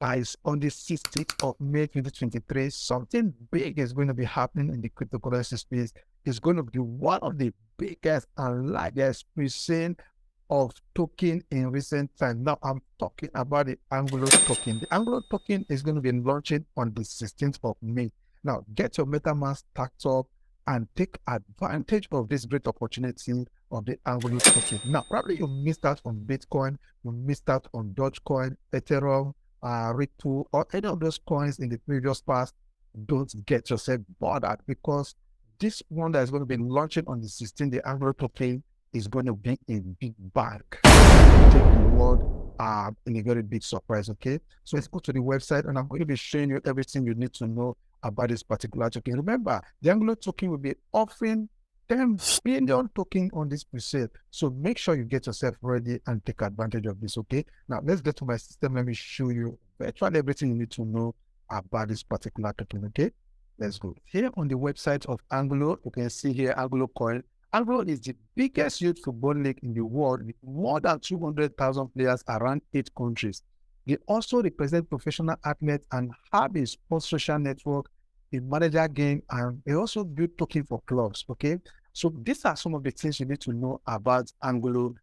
Guys, on the 16th of May 2023, something big is going to be happening in the cryptocurrency space. It's going to be one of the biggest and largest presale of token in recent time. Now, I'm talking about the Angulo token. The Angulo token is going to be launching on the 16th of May. Now, get your MetaMask stacked up and take advantage of this great opportunity of the Angulo token. Now, probably you missed out on Bitcoin, you missed out on Dogecoin, Ethereum, Ripple, or any of those coins in the previous past. Don't get yourself bothered, because this one that is going to be launching on the 16th, the Angulo token, is going to be a big bang. Take the world in a very big surprise, okay? So let's go to the website, and I'm going to be showing you everything you need to know about this particular token. Remember, the Angulo token will be offering 10 billion token on this presale. So make sure you get yourself ready and take advantage of this, okay? Now, let's get to my system. Let me show you virtually everything you need to know about this particular token, okay? Let's go. Here on the website of Angulo, you can see here Angulo Coin. Angulo is the biggest youth football league in the world with more than 200,000 players around 8 countries. They also represent professional athletes and have a sports social network, a manager game, and they also build token for clubs, okay? So these are some of the things you need to know about Angulo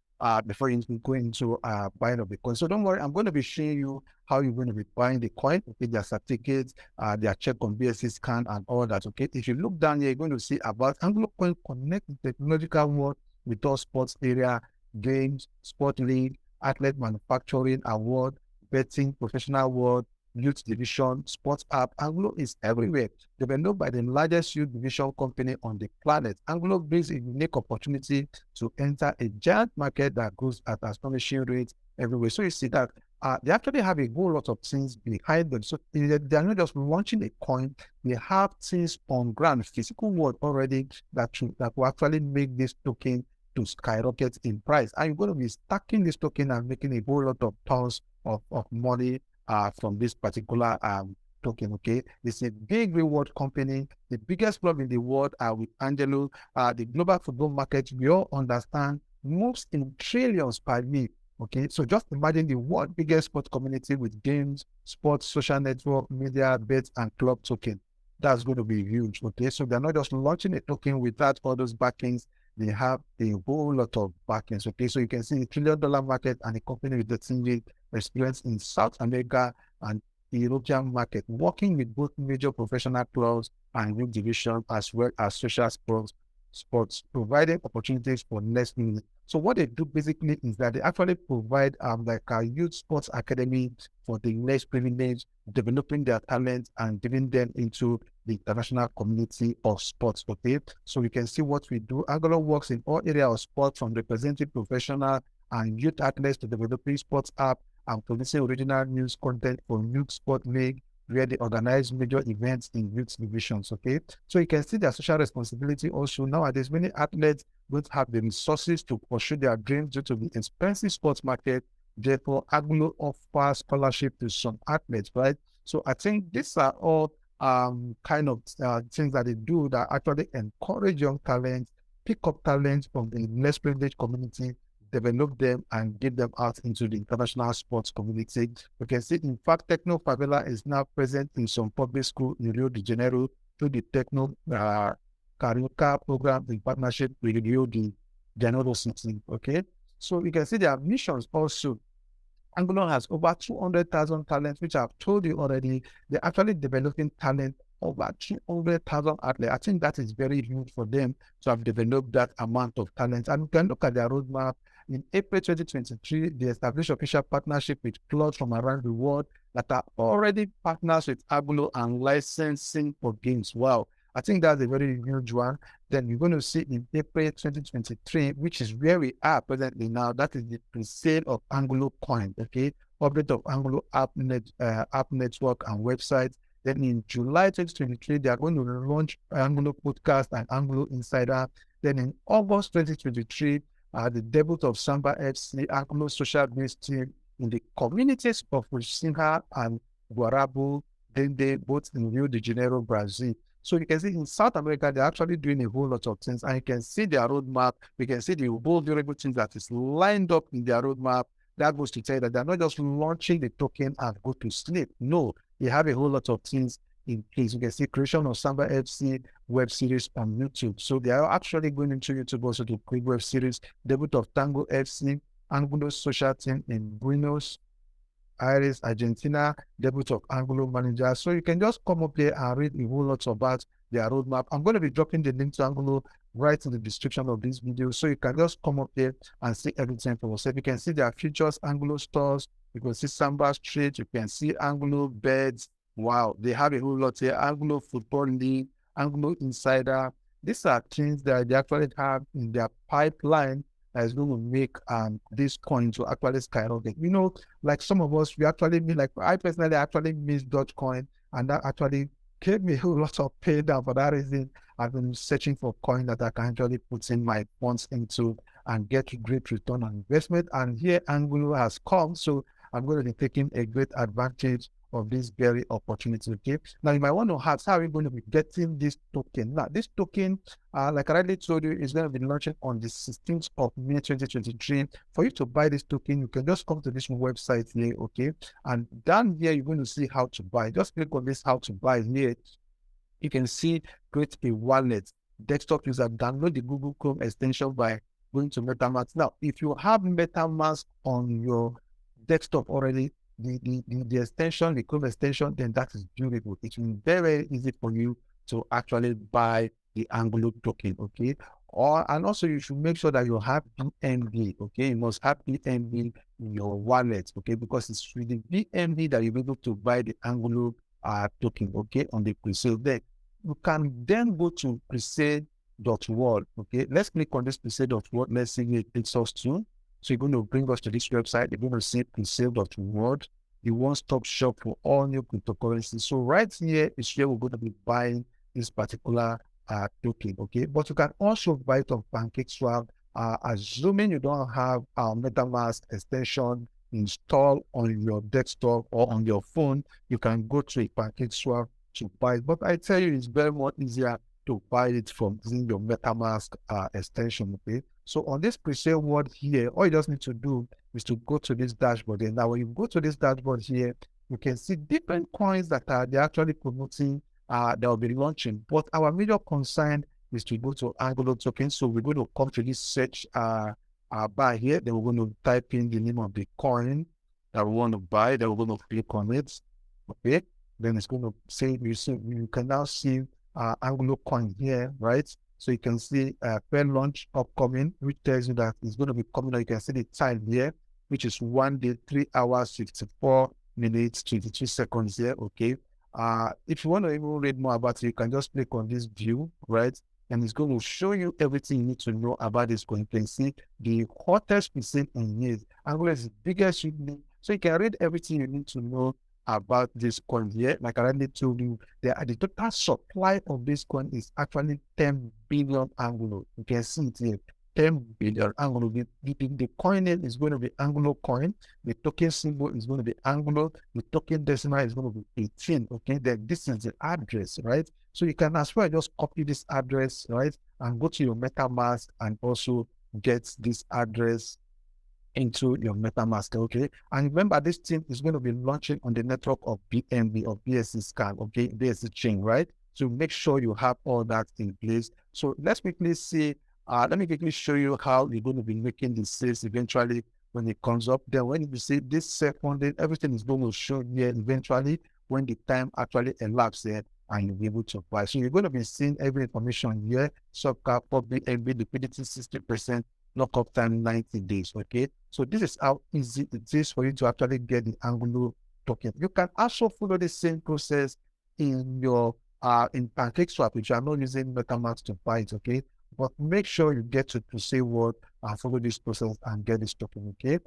before you go into buying of the coin. So don't worry, I'm going to be showing you how you're going to be buying the coin, okay, their certificates, their check on BSC scan and all that, okay? If you look down here, you're going to see about Angulo Coin connect the technological world with all sports area, games, sport league, athlete manufacturing award, betting, professional world, youth division, sports app. Angulo is everywhere. Developed by the largest youth division company on the planet, Angulo brings a unique opportunity to enter a giant market that grows at astonishing rates everywhere. So you see that they actually have a whole lot of things behind them. So they are not just launching a coin, they have things on ground, physical world already that will actually make this token to skyrocket in price. And you're going to be stacking this token and making a whole lot of tons of money from this particular token, okay? It's a big reward company, the biggest club in the world with Angelo. The global football market, we all understand, moves in trillions per year, okay? So just imagine the world biggest sport community with games, sports, social network, media, bets, and club token. That's going to be huge, okay? So they're not just launching a token without all those backings. They have a whole lot of backings, okay? So you can see the $1 trillion market and a company with the same experience in South America and the European market, working with both major professional clubs and youth division, as well as social sports, providing opportunities for less minutes. So what they do basically is that they actually provide like a youth sports academy for the less privileged, developing their talents and giving them into the international community of sports, okay? So we can see what we do. Angulo works in all areas of sports, from representing professional and youth athletes to developing sports app and producing original news content for youth sport league, where they organize major events in youth divisions, okay? So you can see their social responsibility also. Nowadays, many athletes don't have the resources to pursue their dreams due to the expensive sports market. Therefore, Angulo offers scholarship to some athletes, right? So I think these are all kind of things that they do that actually encourage young talents, pick up talents from the less privileged community, develop them and get them out into the international sports community. We can see, in fact, Techno Favela is now present in some public school in Rio de Janeiro through the Techno Carioca program in partnership with Rio de Janeiro City, okay? So you can see their missions also. Angulo has over 200,000 talents, which I've told you already. They're actually developing talent over 200,000 athletes. I think that is very huge for them to have developed that amount of talent. And you can look at their roadmap. In April 2023, they established official partnership with clubs from around the world that are already partners with Angulo and licensing for games. Wow. I think that's a very huge one. Then you're going to see in April 2023, which is where we are presently now, that is the presale of Angulo Coin, okay? Update of Angulo app network and website. Then in July 2023, they are going to launch Angulo Podcast and Angulo Insider. Then in August 2023, the debut of Samba FC, Angulo social-based team in the communities of Rusinha and Guarabu, Dende, both in Rio de Janeiro, Brazil. So you can see in South America, they're actually doing a whole lot of things, and you can see their roadmap. We can see the whole durable things that is lined up in their roadmap that goes to tell you that they're not just launching the token and go to sleep. No, they have a whole lot of things in place. You can see creation of Samba FC web series on YouTube. So they are actually going into YouTube also to create web series. Debut of Tango FC, Angulo social team in Buenos Aires, Argentina, debut of Angulo manager. So you can just come up there and read a whole lot about their roadmap. I'm going to be dropping the link to Angulo right in the description of this video. So you can just come up there and see everything for yourself. You can see their features, Angulo stores. You can see Samba Street. You can see Angulo beds. Wow, they have a whole lot here. Angulo Football League, Angulo Insider. These are things that they actually have in their pipeline that is going to make this coin to actually skyrocket. You know, like some of us, we actually mean, like I personally actually miss Dogecoin, and that actually gave me a whole lot of pain down. For that reason, I've been searching for coin that I can actually put in my funds into and get great return on investment. And here Angulo has come, so I'm going to be taking a great advantage of this very opportunity. Okay. Now you might want to ask, how are we going to be getting this token? Now, this token, like I already told you, is going to be launching on the 16th of May 2023. For you to buy this token, you can just come to this website here, okay? And down here, you're going to see how to buy. Just click on this how to buy here. You can see create a wallet. Desktop user, download the Google Chrome extension by going to MetaMask. Now, if you have MetaMask on your desktop already, the extension, the Chrome extension, then that is beautiful. It will be very, very easy for you to actually buy the Angulo token, okay? And also you should make sure that you have BNB, okay? You must have BNB in your wallet, okay? Because it's with the BNB that you'll be able to buy the Angulo token, okay, on the Presale deck. You can then go to presale.world, okay? Let's click on this presale.world. Let's see it takes us to. So you're going to bring us to this website. You're going to see presale.world, the one-stop shop for all new cryptocurrencies. So right here is where we're going to be buying this particular token, okay? But you can also buy it on PancakeSwap, assuming you don't have our MetaMask extension installed on your desktop or on your phone. You can go to a PancakeSwap to buy it. But I tell you, it's very much easier to buy it from using your MetaMask extension, okay? So on this Presale world here, all you just need to do is to go to this dashboard. And now when you go to this dashboard here, you can see different coins that they're actually promoting, that will be launching. But our major concern is to go to Angulo token. So we're going to come to this search bar here. Then we're going to type in the name of the coin that we want to buy. Then we're going to click on it. Okay. Then it's going to say, you can now see Angulo Coin here, right? So you can see fair launch upcoming, which tells you that it's going to be coming out. You can see the time here, which is 1 day, 3 hours, 54 minutes, 22 seconds here, okay? If you want to even read more about it, you can just click on this view, right? And it's going to show you everything you need to know about this coin. You can see the hottest percent in years. Angulo is the biggest unique. So you can read everything you need to know about this coin here. Like I already told you, the total supply of this coin is actually 10 billion Angulo. You can see it here, 10 billion Angulo. The coin name is going to be Angulo Coin. The token symbol is going to be Angulo. The token decimal is going to be 18. Okay, then this is the address, right? So you can as well just copy this address, right, and go to your MetaMask and also get this address into your MetaMask, okay? And remember, this thing is going to be launching on the network of BNB or BSC scan, okay? BSC chain, right? So make sure you have all that in place. So let's quickly see, let me quickly show you how you're going to be making the sales eventually when it comes up. Then when you see this second, everything is going to show here eventually when the time actually elapses there and you'll be able to buy. So you're going to be seeing every information here, subcap, public, BNB, liquidity 60%, lockup time 90 days, okay? So this is how easy it is for you to actually get the Angulo token. You can also follow the same process in your in PancakeSwap, which I'm not using MetaMask to buy it, okay? But make sure you get to say what and follow this process and get this token, okay?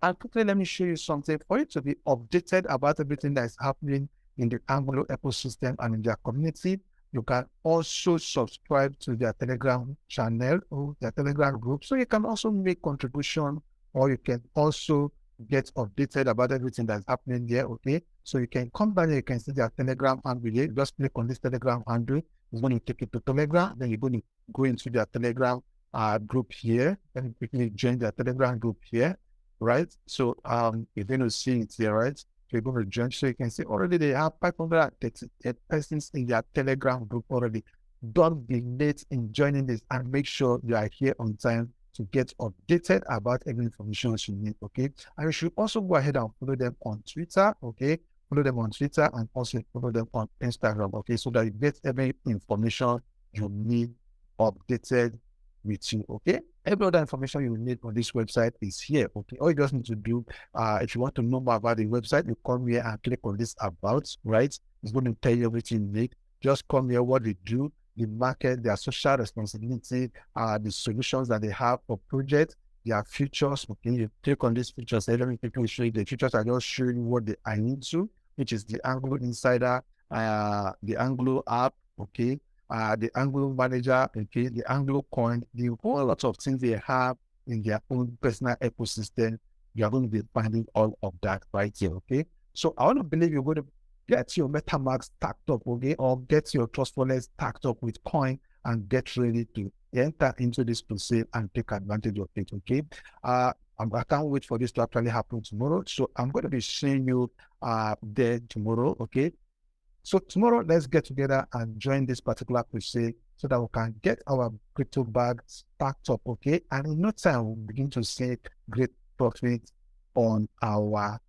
And quickly, let me show you something for you to be updated about everything that is happening in the Angulo ecosystem and in their community. You can also subscribe to their Telegram channel or their Telegram group. So you can also make contribution, or you can also get updated about everything that's happening there, okay? So you can come down here, you can see their Telegram handle here. Just click on this Telegram handle. It's going to take you to Telegram. Then you're going to go into their Telegram group here. Then quickly join their Telegram group here. right? So you're going to see it here, right? So you're going to join. So you can see already they have 538 persons in their Telegram group already. Don't be late in joining this and make sure you are here on time to get updated about every information you need, okay? And you should also go ahead and follow them on Twitter, okay? Follow them on Twitter and also follow them on Instagram, okay? So that you get every information you need updated with you, okay? Every other information you need on this website is here, okay? All you just need to do, if you want to know more about the website, you come here and click on this about, right? It's going to tell you everything you need. Just come here, what they do, the market, their social responsibility, the solutions that they have for projects, their features. Okay, you click on these features. Let me quickly show you the features. I just show you what they are into, which is the Angulo Insider, the Angulo app, okay, the Angulo Manager, okay, the Angulo Coin, the whole lot of things they have in their own personal ecosystem. You are going to be finding all of that right here, okay? So I want to believe you're going to get your MetaMask stacked up, okay, or get your trust wallet stacked up with coin and get ready to enter into this Presale and take advantage of it, okay? I can't wait for this to actually happen tomorrow. So I'm going to be seeing you there tomorrow, okay? So tomorrow, let's get together and join this particular Presale so that we can get our crypto bag stacked up, okay? And in no time, we'll begin to see great profit on our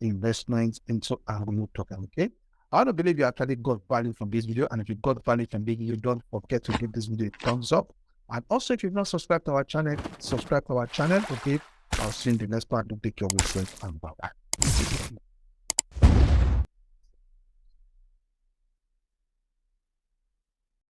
investments into Angulo token, okay? I don't believe you actually got value from this video. And if you got value from this video, don't forget to give this video a thumbs up. And also, if you've not subscribed to our channel, subscribe to our channel, okay? I'll see you in the next part. Do take care of yourself and bye-bye.